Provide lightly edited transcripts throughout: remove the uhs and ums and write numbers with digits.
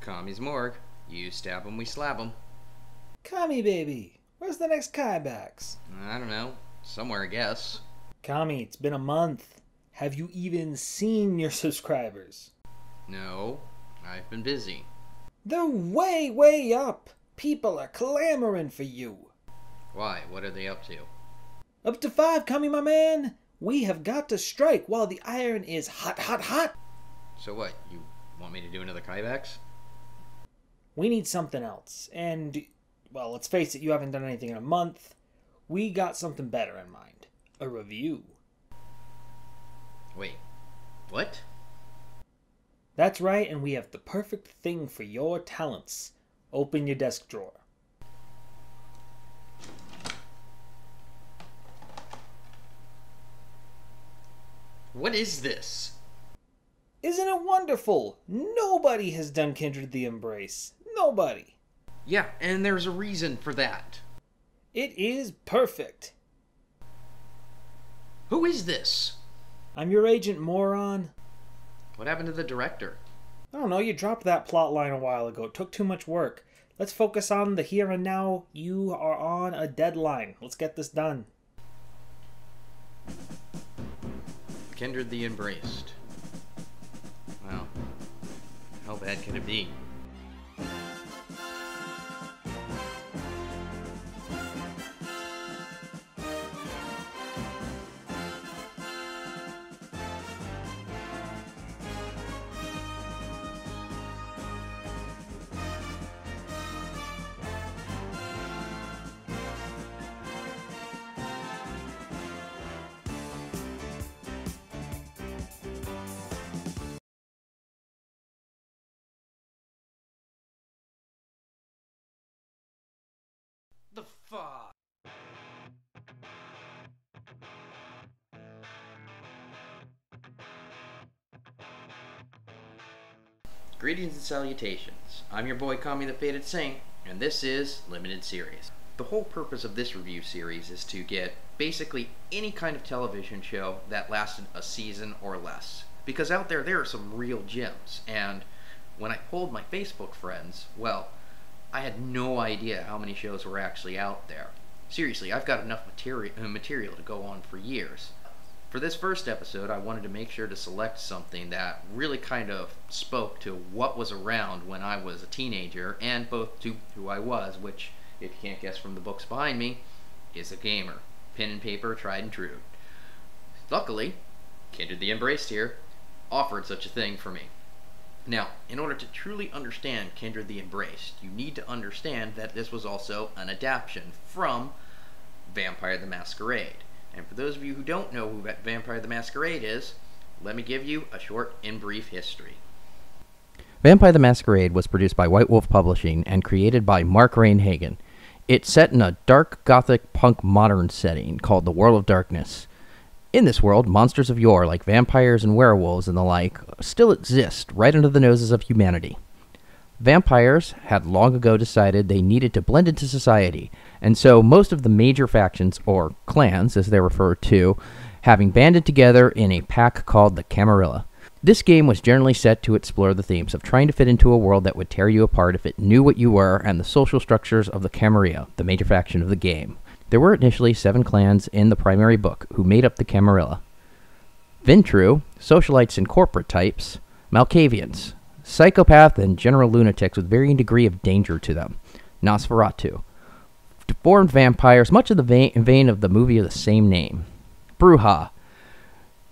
Kami's morgue. You stab him, we slap him. Kami baby, where's the next Kybax? I don't know. Somewhere, I guess. Kami, it's been a month. Have you even seen your subscribers? No, I've been busy. They're way up. People are clamoring for you. Why? What are they up to? Up to 5, Kami, my man. We have got to strike while the iron is hot. So what, you want me to do another Kybax? We need something else. And, well, let's face it, you haven't done anything in a month. We got something better in mind. A review. Wait, what? That's right, and we have the perfect thing for your talents. Open your desk drawer. What is this? Isn't it wonderful? Nobody has done Kindred the Embrace. Nobody. Yeah, and there's a reason for that. It is perfect. Who is this? I'm your agent, moron. What happened to the director? I don't know, you dropped that plot line a while ago. It took too much work. Let's focus on the here and now. You are on a deadline. Let's get this done. Kindred the Embraced. Well, how bad can it be? The fuck? Greetings and salutations. I'm your boy Kami the Fated Saint, and this is Limited Series. The whole purpose of this review series is to get basically any kind of television show that lasted a season or less. Because out there are some real gems, and when I polled my Facebook friends, well, I had no idea how many shows were actually out there. Seriously, I've got enough material to go on for years. For this first episode, I wanted to make sure to select something that really kind of spoke to what was around when I was a teenager, and both to who I was, which, if you can't guess from the books behind me, is a gamer. Pen and paper, tried and true. Luckily, Kindred the Embraced here offered such a thing for me. Now, in order to truly understand Kindred the Embraced, you need to understand that this was also an adaptation from Vampire the Masquerade. And for those of you who don't know who Vampire the Masquerade is, let me give you a short and brief history. Vampire the Masquerade was produced by White Wolf Publishing and created by Mark Rainhagen. It's set in a dark gothic punk modern setting called the World of Darkness. In this world, monsters of yore, like vampires and werewolves and the like, still exist right under the noses of humanity. Vampires had long ago decided they needed to blend into society, and so most of the major factions, or clans as they're referred to, having banded together in a pack called the Camarilla. This game was generally set to explore the themes of trying to fit into a world that would tear you apart if it knew what you were and the social structures of the Camarilla, the major faction of the game. There were initially 7 clans in the primary book who made up the Camarilla. Ventru, socialites and corporate types, Malkavians, psychopath and general lunatics with varying degree of danger to them, Nosferatu, deformed vampires, much of the vein of the movie of the same name, Bruja,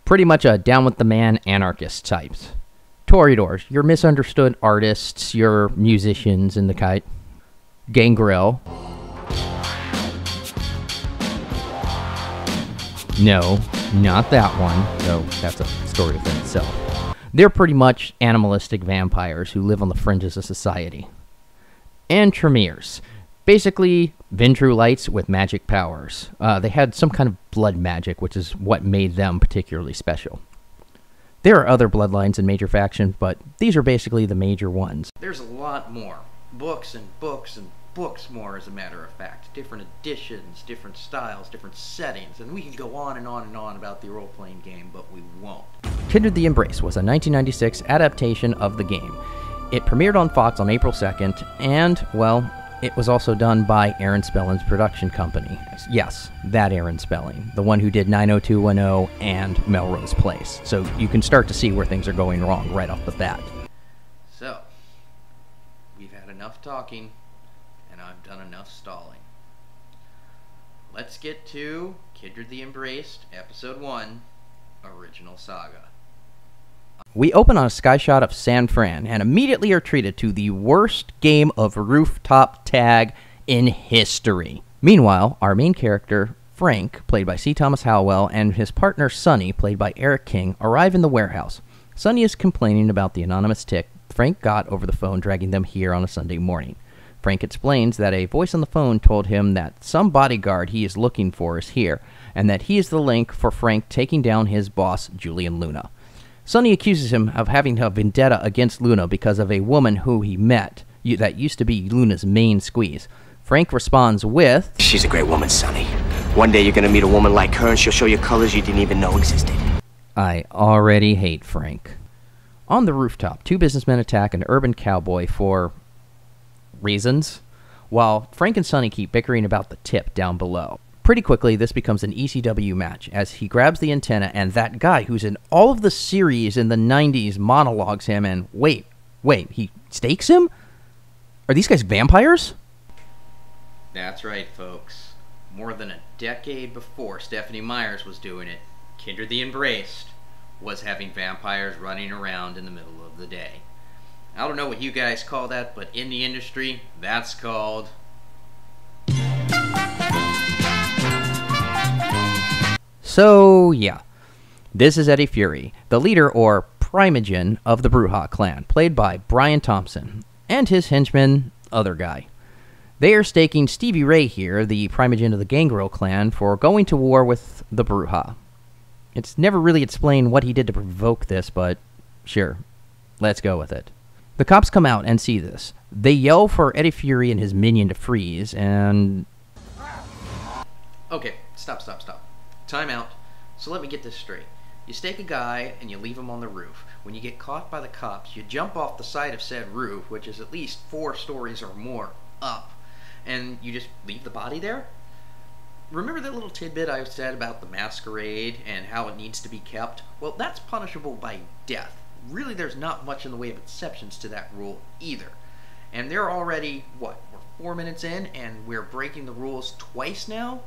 pretty much a down-with-the-man anarchist types, Toreadors, your misunderstood artists, your musicians and the kite, Gangrel, no, not that one, though that's a story within itself. They're pretty much animalistic vampires who live on the fringes of society. And Tremors, basically Ventrulites with magic powers. They had some kind of blood magic, which is what made them particularly special. There are other bloodlines in major factions, but these are basically the major ones. There's a lot more. Books and books and books more, as a matter of fact. Different editions, different styles, different settings, and we can go on and on and on about the role-playing game, but we won't. Kindred the Embrace was a 1996 adaptation of the game. It premiered on Fox on April 2nd, and, well, it was also done by Aaron Spelling's production company. Yes, that Aaron Spelling, the one who did 90210 and Melrose Place. So you can start to see where things are going wrong right off the bat. So, we've had enough talking, and I've done enough stalling. Let's get to Kindred the Embraced, Episode 1, Original Saga. We open on a sky shot of San Fran and immediately are treated to the worst game of rooftop tag in history. Meanwhile, our main character, Frank, played by C. Thomas Howell, and his partner, Sonny, played by Eric King, arrive in the warehouse. Sonny is complaining about the anonymous tick Frank got over the phone dragging them here on a Sunday morning. Frank explains that a voice on the phone told him that some bodyguard he is looking for is here, and that he is the link for Frank taking down his boss, Julian Luna. Sonny accuses him of having a vendetta against Luna because of a woman who he met that used to be Luna's main squeeze. Frank responds with, "She's a great woman, Sonny. One day you're gonna meet a woman like her and she'll show you colors you didn't even know existed." I already hate Frank. On the rooftop, two businessmen attack an urban cowboy for reasons, while Frank and Sonny keep bickering about the tip down below. Pretty quickly, this becomes an ECW match as he grabs the antenna and that guy who's in all of the series in the 90s monologues him and wait, he stakes him? Are these guys vampires? That's right, folks. More than a decade before Stephanie Myers was doing it, Kindred the Embraced was having vampires running around in the middle of the day. I don't know what you guys call that, but in the industry, that's called... So, yeah. This is Eddie Fury, the leader or primogen of the Bruja clan, played by Brian Thompson, and his henchman, other guy. They are staking Stevie Ray here, the primogen of the Gangrel clan, for going to war with the Bruja. It's never really explained what he did to provoke this, but sure, let's go with it. The cops come out and see this. They yell for Eddie Fury and his minion to freeze, and... Okay, stop. Time out. So let me get this straight. You stake a guy and you leave him on the roof. When you get caught by the cops, you jump off the side of said roof, which is at least 4 stories or more up, and you just leave the body there? Remember that little tidbit I said about the Masquerade and how it needs to be kept? Well, that's punishable by death. Really, there's not much in the way of exceptions to that rule either. And they're already, we're 4 minutes in, and we're breaking the rules twice now?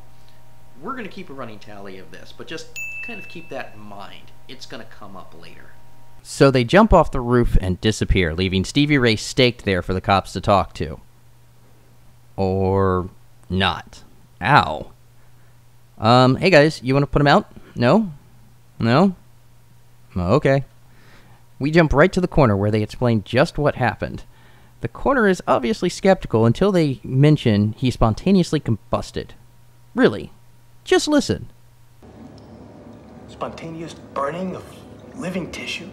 We're going to keep a running tally of this, but just kind of keep that in mind. It's going to come up later. So they jump off the roof and disappear, leaving Stevie Ray staked there for the cops to talk to. Or not. Ow. Hey guys, you want to put him out? No? Okay. We jump right to the corner where they explain just what happened. The corner is obviously skeptical until they mention he spontaneously combusted. Really? Just listen. Spontaneous burning of living tissue?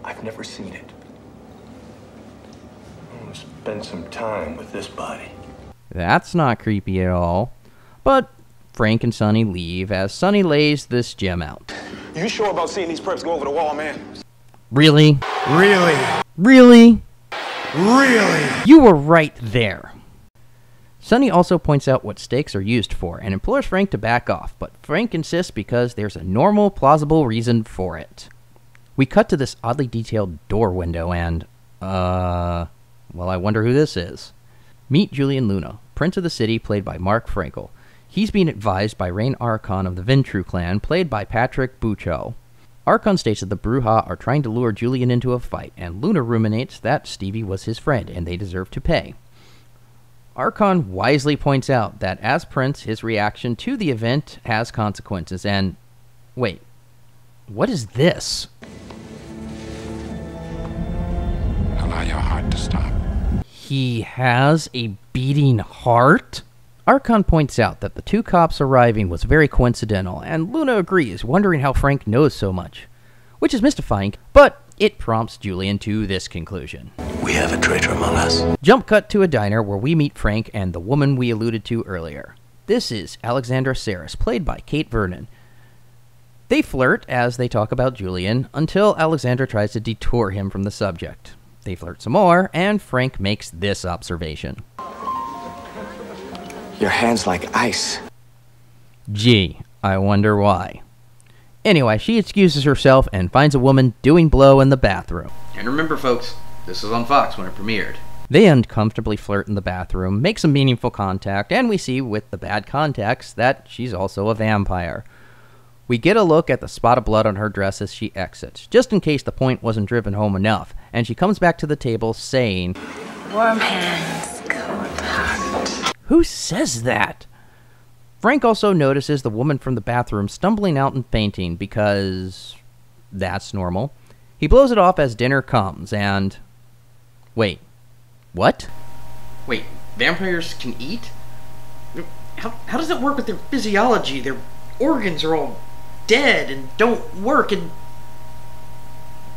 I've never seen it. I'm gonna spend some time with this body. That's not creepy at all. But Frank and Sonny leave as Sonny lays this gem out. You sure about seeing these preps go over the wall, man? Really? Really? Really? Really? You were right there. Sonny also points out what stakes are used for and implores Frank to back off, but Frank insists because there's a normal, plausible reason for it. We cut to this oddly detailed door window and, well, I wonder who this is. Meet Julian Luna, Prince of the City, played by Mark Frankel. He's being advised by Rain Archon of the Ventru clan, played by Patrick Bucco. Archon states that the Bruja are trying to lure Julian into a fight, and Luna ruminates that Stevie was his friend and they deserve to pay. Archon wisely points out that as Prince, his reaction to the event has consequences, and... wait, what is this? Allow your heart to stop. He has a beating heart? Archon points out that the two cops arriving was very coincidental, and Luna agrees, wondering how Frank knows so much. Which is mystifying, but it prompts Julian to this conclusion. We have a traitor among us. Jump cut to a diner where we meet Frank and the woman we alluded to earlier. This is Alexandra Saris, played by Kate Vernon. They flirt as they talk about Julian, until Alexandra tries to detour him from the subject. They flirt some more, and Frank makes this observation. Your hand's like ice. Gee, I wonder why. Anyway, she excuses herself and finds a woman doing blow in the bathroom. And remember, folks, this was on Fox when it premiered. They uncomfortably flirt in the bathroom, make some meaningful contact, and we see, with the bad context, that she's also a vampire. We get a look at the spot of blood on her dress as she exits, just in case the point wasn't driven home enough, and she comes back to the table saying, "Warm hands, cold heart." Who says that? Frank also notices the woman from the bathroom stumbling out and fainting because that's normal. He blows it off as dinner comes and... Wait, what? Wait, vampires can eat? How does it work with their physiology? Their organs are all dead and don't work and...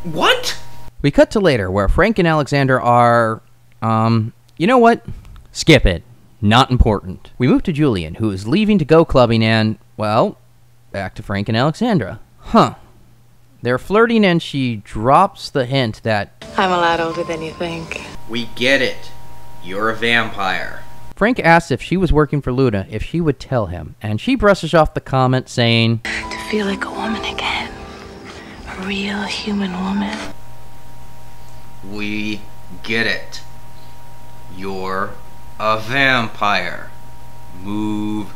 What? We cut to later where Frank and Alexander are... you know what? Skip it. Not important. We move to Julian, who is leaving to go clubbing and, well, back to Frank and Alexandra. Huh. They're flirting and she drops the hint that... I'm a lot older than you think. We get it. You're a vampire. Frank asks if she was working for Luna, if she would tell him, and she brushes off the comment saying... To feel like a woman again. A real human woman. We get it. You're a vampire. Move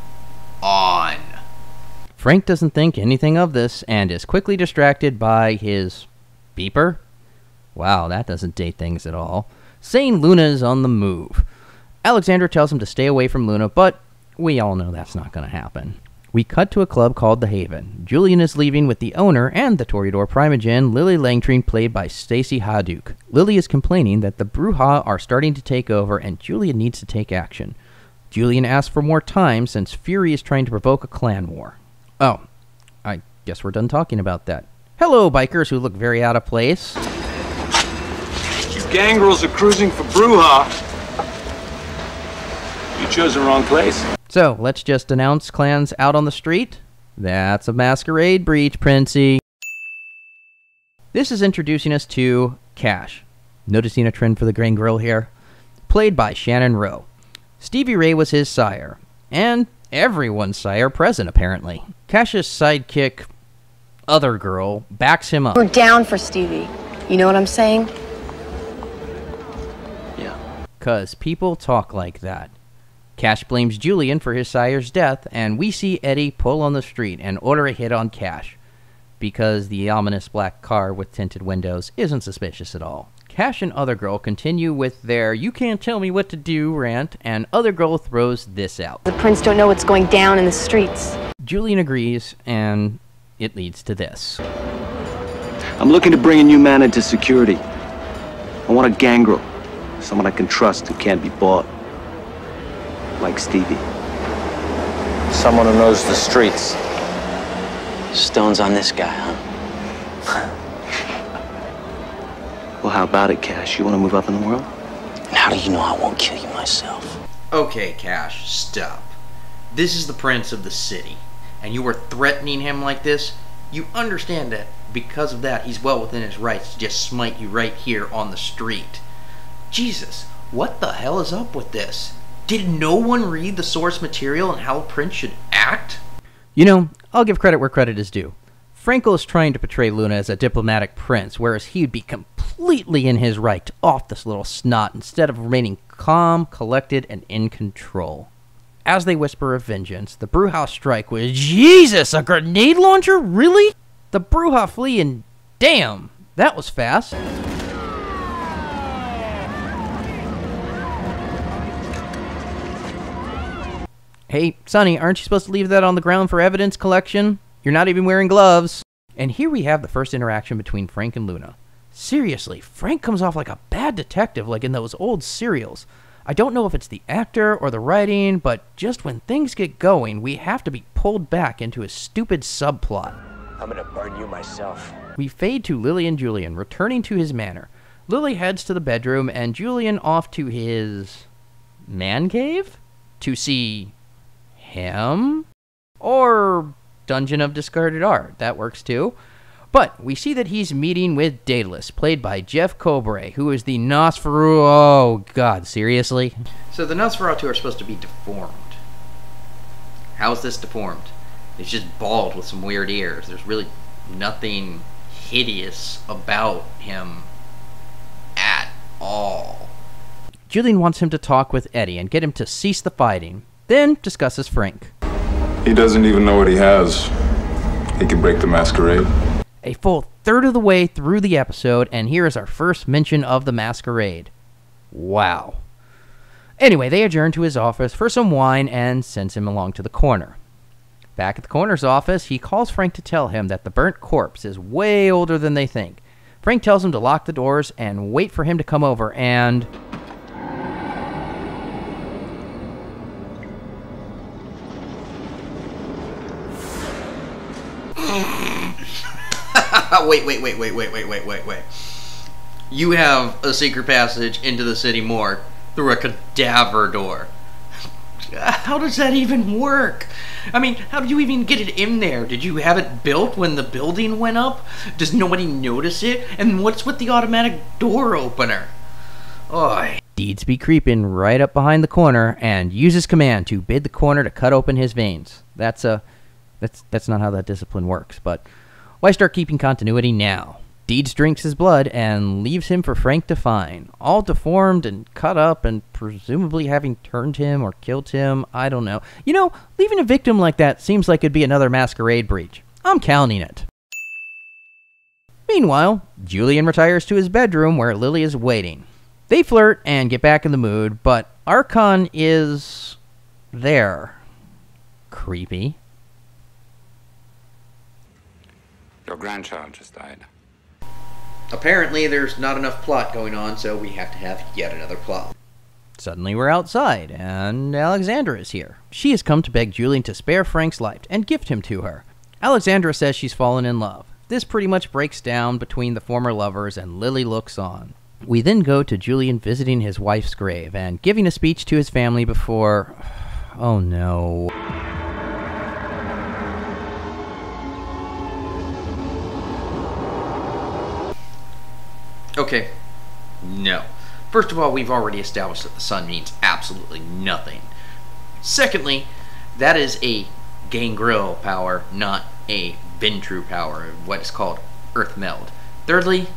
on. Frank doesn't think anything of this and is quickly distracted by his beeper. Wow, that doesn't date things at all. Saying Luna is on the move. Alexander tells him to stay away from Luna, but we all know that's not going to happen. We cut to a club called The Haven. Julian is leaving with the owner and the Toreador Primogen, Lily Langtrine, played by Stacey Hadouk. Lily is complaining that the Bruja are starting to take over and Julian needs to take action. Julian asks for more time since Fury is trying to provoke a clan war. Oh, I guess we're done talking about that. Hello, bikers who look very out of place. You gangrels are cruising for Bruja. You chose the wrong place. So, let's just announce clans out on the street. That's a Masquerade breach, Princey. This is introducing us to Cash. Noticing a trend for the Grain Grill here? Played by Shannon Rowe. Stevie Ray was his sire. And everyone's sire present, apparently. Cash's sidekick, other girl, backs him up. We're down for Stevie. You know what I'm saying? Yeah. 'Cause people talk like that. Cash blames Julian for his sire's death, and we see Eddie pull on the street and order a hit on Cash, because the ominous black car with tinted windows isn't suspicious at all. Cash and Other Girl continue with their "you can't tell me what to do" rant, and Other Girl throws this out. The prince don't know what's going down in the streets. Julian agrees, and it leads to this. I'm looking to bring a new man into security. I want a gangrel. Someone I can trust who can't be bought. Like Stevie. Someone who knows the streets. Stone's on this guy, huh? Well, how about it, Cash? You want to move up in the world? And how do you know I won't kill you myself? Okay, Cash, stop. This is the prince of the city, and you are threatening him like this? You understand that because of that, he's well within his rights to just smite you right here on the street. Jesus, what the hell is up with this? Did no one read the source material on how a prince should act? You know, I'll give credit where credit is due. Frankel is trying to portray Luna as a diplomatic prince, whereas he would be completely in his right to off this little snot instead of remaining calm, collected, and in control. As they whisper of vengeance, the Bruja strike with, Jesus, a grenade launcher? Really? The Bruja flee and damn, that was fast. Hey, Sonny, aren't you supposed to leave that on the ground for evidence collection? You're not even wearing gloves. And here we have the first interaction between Frank and Luna. Seriously, Frank comes off like a bad detective like in those old serials. I don't know if it's the actor or the writing, but just when things get going, we have to be pulled back into a stupid subplot. I'm gonna burn you myself. We fade to Lily and Julian, returning to his manor. Lily heads to the bedroom, and Julian off to his... man cave? To see... him? Or Dungeon of Discarded Art, that works too. But we see that he's meeting with Daedalus, played by Jeff Cobre, who is the Nosferatu. Oh, God, seriously? So the Nosferatu are supposed to be deformed. How is this deformed? It's just bald with some weird ears. There's really nothing hideous about him at all. Julian wants him to talk with Eddie and get him to cease the fighting, then discusses Frank. He doesn't even know what he has. He can break the Masquerade. A full third of the way through the episode, and here is our first mention of the Masquerade. Wow. Anyway, they adjourn to his office for some wine and sends him along to the corner. Back at the coroner's office, he calls Frank to tell him that the burnt corpse is way older than they think. Frank tells him to lock the doors and wait for him to come over, and... Wait. You have a secret passage into the city morgue through a cadaver door. How does that even work? I mean, how did you even get it in there? Did you have it built when the building went up? Does nobody notice it? And what's with the automatic door opener? Oy. Deeds be creeping right up behind the corner and uses command to bid the corner to cut open his veins. That's not how that discipline works, but why start keeping continuity now? Deeds drinks his blood and leaves him for Frank to find, all deformed and cut up and presumably having turned him or killed him. I don't know. You know, leaving a victim like that seems like it'd be another Masquerade breach. I'm counting it. Meanwhile, Julian retires to his bedroom where Lily is waiting. They flirt and get back in the mood, but Archon is... there. Creepy. Your grandchild just died. Apparently, there's not enough plot going on, so we have to have yet another plot. Suddenly we're outside, and Alexandra is here. She has come to beg Julian to spare Frank's life and gift him to her. Alexandra says she's fallen in love. This pretty much breaks down between the former lovers, and Lily looks on. We then go to Julian visiting his wife's grave and giving a speech to his family before... oh no... Okay, no. First of all, we've already established that the sun means absolutely nothing. Secondly, that is a gangrel power, not a Ventru power, what is called Earth Meld. Thirdly...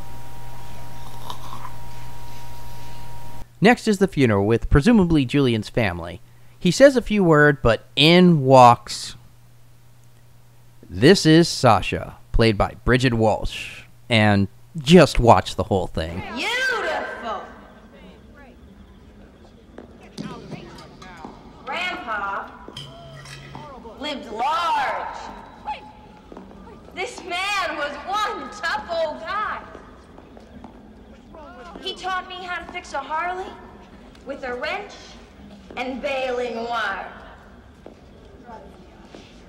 Next is the funeral with presumably Julian's family. He says a few words, but in walks... This is Sasha, played by Bridget Walsh, and... just watch the whole thing. Beautiful! Grandpa lived large. This man was one tough old guy. He taught me how to fix a Harley with a wrench and baling wire.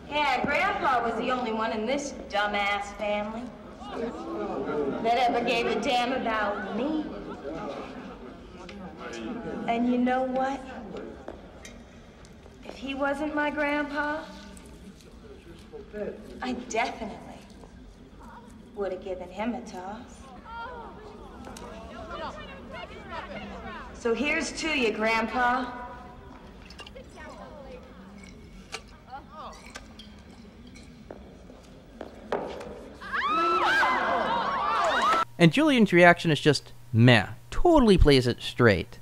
Yeah, Grandpa was the only one in this dumbass family that ever gave a damn about me. And you know what? If he wasn't my grandpa, I definitely would have given him a toss. So here's to you, Grandpa. And Julian's reaction is just meh, totally plays it straight.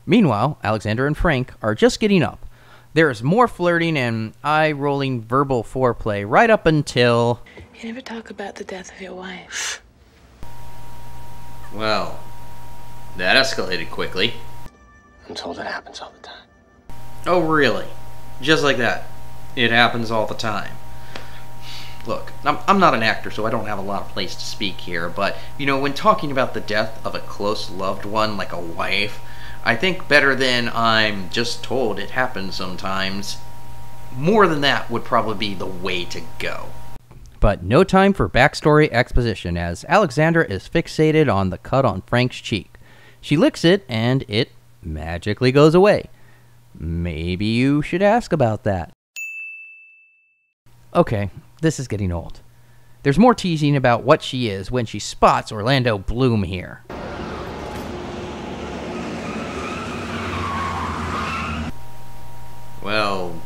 Meanwhile, Alexander and Frank are just getting up. There is more flirting and eye-rolling verbal foreplay right up until... You never talk about the death of your wife. Well, that escalated quickly. I'm told it happens all the time. Oh, really? Just like that? It happens all the time. Look, I'm not an actor, so I don't have a lot of place to speak here, but, you know, when talking about the death of a close loved one, like a wife, I think better than I'm just told it happens sometimes. More than that would probably be the way to go. But no time for backstory exposition, as Alexandra is fixated on the cut on Frank's cheek. She licks it, and it magically goes away. Maybe you should ask about that. Okay, this is getting old. There's more teasing about what she is when she spots Orlando Bloom here. Well,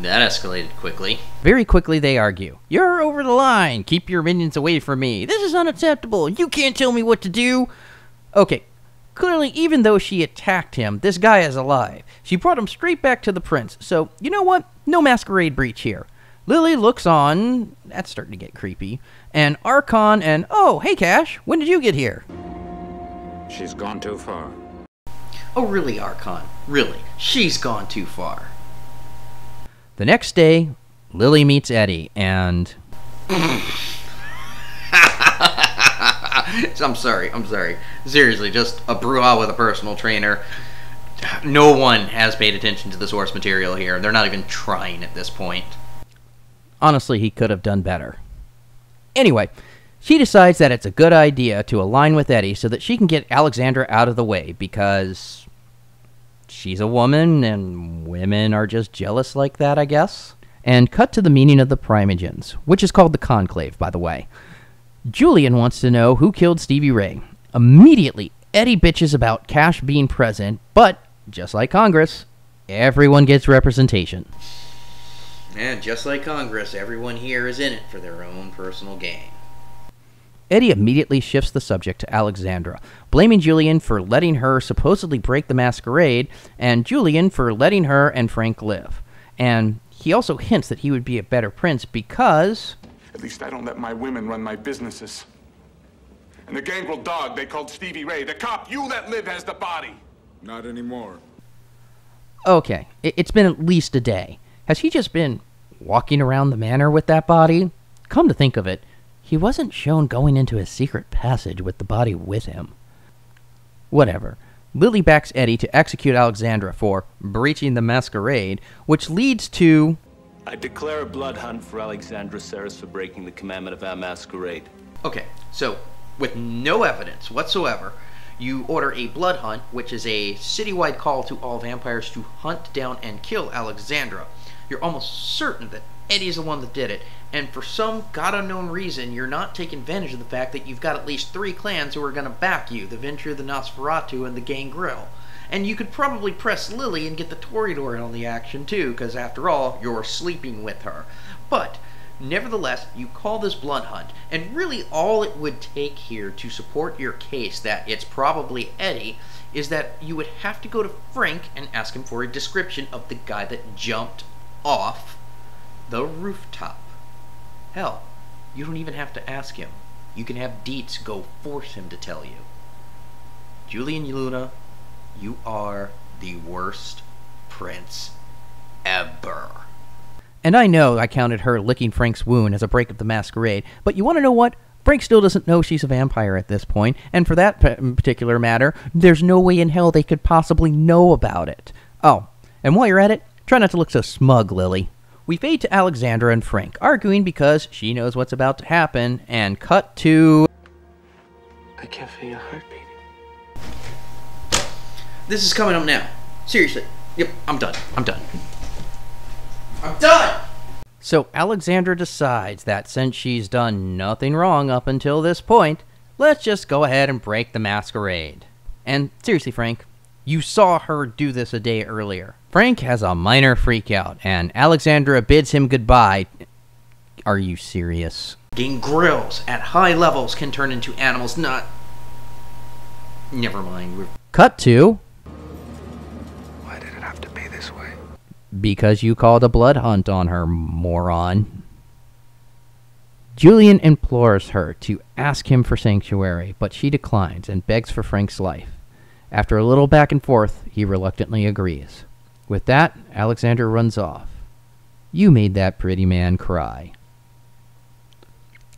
that escalated quickly. Very quickly they argue. You're over the line. Keep your minions away from me. This is unacceptable. You can't tell me what to do. Okay, clearly even though she attacked him, this guy is alive. She brought him straight back to the prince. So, you know what? No masquerade breach here. Lily looks on. That's starting to get creepy. And Archon and, oh, hey Cash, when did you get here? She's gone too far. Oh, really, Archon? Really? She's gone too far. The next day, Lily meets Eddie, and... I'm sorry. Seriously, just a brouhaha with a personal trainer. No one has paid attention to the source material here. They're not even trying at this point. Honestly, he could have done better. Anyway, she decides that it's a good idea to align with Eddie so that she can get Alexandra out of the way, because she's a woman, and women are just jealous like that, I guess. And cut to the meaning of the Primogens, which is called the Conclave, by the way. Julian wants to know who killed Stevie Ray. Immediately, Eddie bitches about Cash being present, but, just like Congress, everyone gets representation. And just like Congress, everyone here is in it for their own personal gain. Eddie immediately shifts the subject to Alexandra, blaming Julian for letting her supposedly break the masquerade, and Julian for letting her and Frank live. And he also hints that he would be a better prince because... At least I don't let my women run my businesses. And the gangrel dog they called Stevie Ray, the cop you let live has the body. Not anymore. Okay, it's been at least a day. Has he just been walking around the manor with that body? Come to think of it, he wasn't shown going into his secret passage with the body with him. Whatever. Lily backs Eddie to execute Alexandra for breaching the masquerade, which leads to... I declare a blood hunt for Alexandra Saris for breaking the commandment of our masquerade. Okay, so, with no evidence whatsoever, you order a blood hunt, which is a citywide call to all vampires to hunt down and kill Alexandra. You're almost certain that Eddie's the one that did it, and for some god-unknown reason, you're not taking advantage of the fact that you've got at least 3 clans who are going to back you, the Venture, the Nosferatu, and the Gangrel. And you could probably press Lily and get the Toreador in on the action too, because after all, you're sleeping with her. But, nevertheless, you call this blood hunt, and really all it would take here to support your case that it's probably Eddie is that you would have to go to Frank and ask him for a description of the guy that jumped off the rooftop. Hell, you don't even have to ask him. You can have Dietz go force him to tell you. Julian Luna, you are the worst prince ever. And I know I counted her licking Frank's wound as a break of the masquerade, but you want to know what? Frank still doesn't know she's a vampire at this point, and for that particular matter, there's no way in hell they could possibly know about it. Oh, and while you're at it, try not to look so smug, Lily. We fade to Alexandra and Frank, arguing because she knows what's about to happen, and cut to... I can't feel your heart beating. This is coming up now. Seriously. Yep, I'm done. I'm done. I'm done! So Alexandra decides that since she's done nothing wrong up until this point, let's just go ahead and break the masquerade. And seriously, Frank, you saw her do this a day earlier. Frank has a minor freakout, and Alexandra bids him goodbye. Are you serious? Gangrels at high levels can turn into animals, not... Never mind. Cut to... Why did it have to be this way? Because you called a blood hunt on her, moron. Julian implores her to ask him for sanctuary, but she declines and begs for Frank's life. After a little back and forth, he reluctantly agrees. With that, Alexandra runs off. You made that pretty man cry.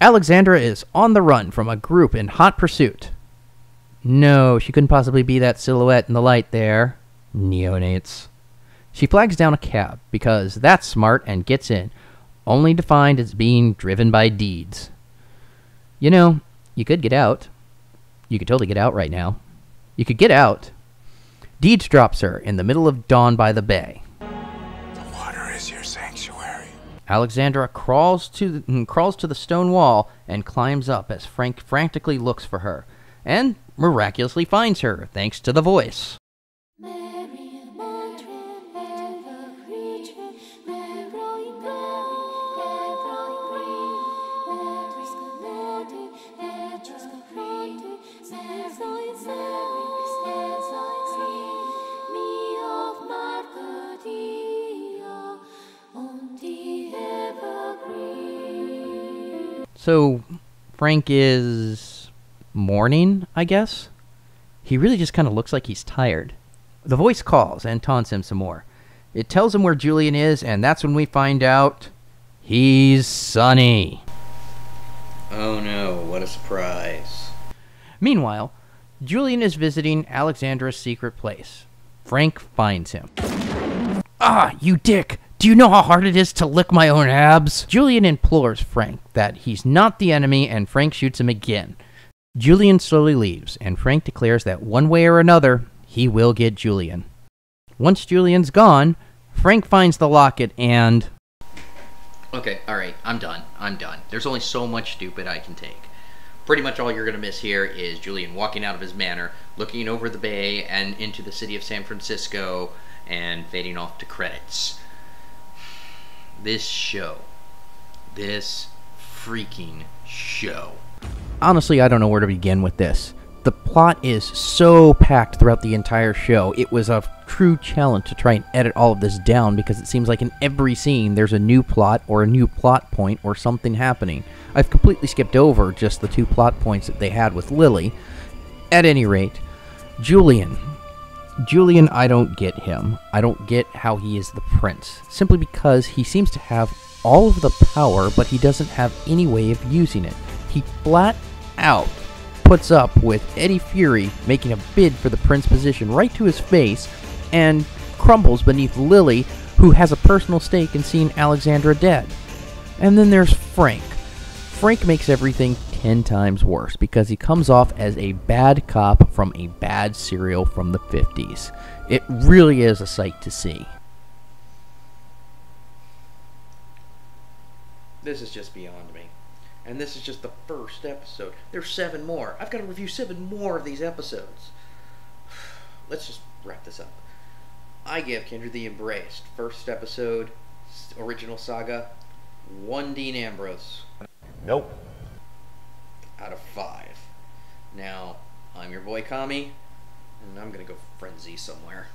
Alexandra is on the run from a group in hot pursuit. No, she couldn't possibly be that silhouette in the light there. Neonates. She flags down a cab, because that's smart, and gets in, only to find it's being driven by Deeds. You know, you could get out. You could totally get out right now. You could get out. Deeds drops her in the middle of dawn by the bay. The water is your sanctuary. Alexandra crawls to the stone wall and climbs up as Frank frantically looks for her, and miraculously finds her, thanks to the voice. So, Frank is mourning, I guess? He really just kind of looks like he's tired. The voice calls and taunts him some more. It tells him where Julian is, and that's when we find out he's Sonny. Oh no, what a surprise. Meanwhile, Julian is visiting Alexandra's secret place. Frank finds him. Ah, you dick! Do you know how hard it is to lick my own abs? Julian implores Frank that he's not the enemy, and Frank shoots him again. Julian slowly leaves, and Frank declares that one way or another, he will get Julian. Once Julian's gone, Frank finds the locket and... Okay, alright, I'm done. There's only so much stupid I can take. Pretty much all you're going to miss here is Julian walking out of his manor, looking over the bay and into the city of San Francisco, and fading off to credits. This freaking show. Honestly, I don't know where to begin with this. The plot is so packed throughout the entire show. It was a true challenge to try and edit all of this down because it seems like in every scene there's a new plot or a new plot point or something happening. I've completely skipped over just the 2 plot points that they had with Lily. At any rate, Julian, I don't get him. I don't get how he is the prince. Simply because he seems to have all of the power, but he doesn't have any way of using it. He flat out puts up with Eddie Fury making a bid for the prince position right to his face, and crumbles beneath Lily, who has a personal stake in seeing Alexandra dead. And then there's Frank. Frank makes everything 10 times worse because he comes off as a bad cop from a bad serial from the 50s. It really is a sight to see. This is just beyond me. And this is just the first episode. There's 7 more. I've got to review 7 more of these episodes. Let's just wrap this up. I give Kindred the Embraced, first episode, original saga, 1 Dean Ambrose. Nope. Out of 5. Now, I'm your boy Kami, and I'm gonna go frenzy somewhere.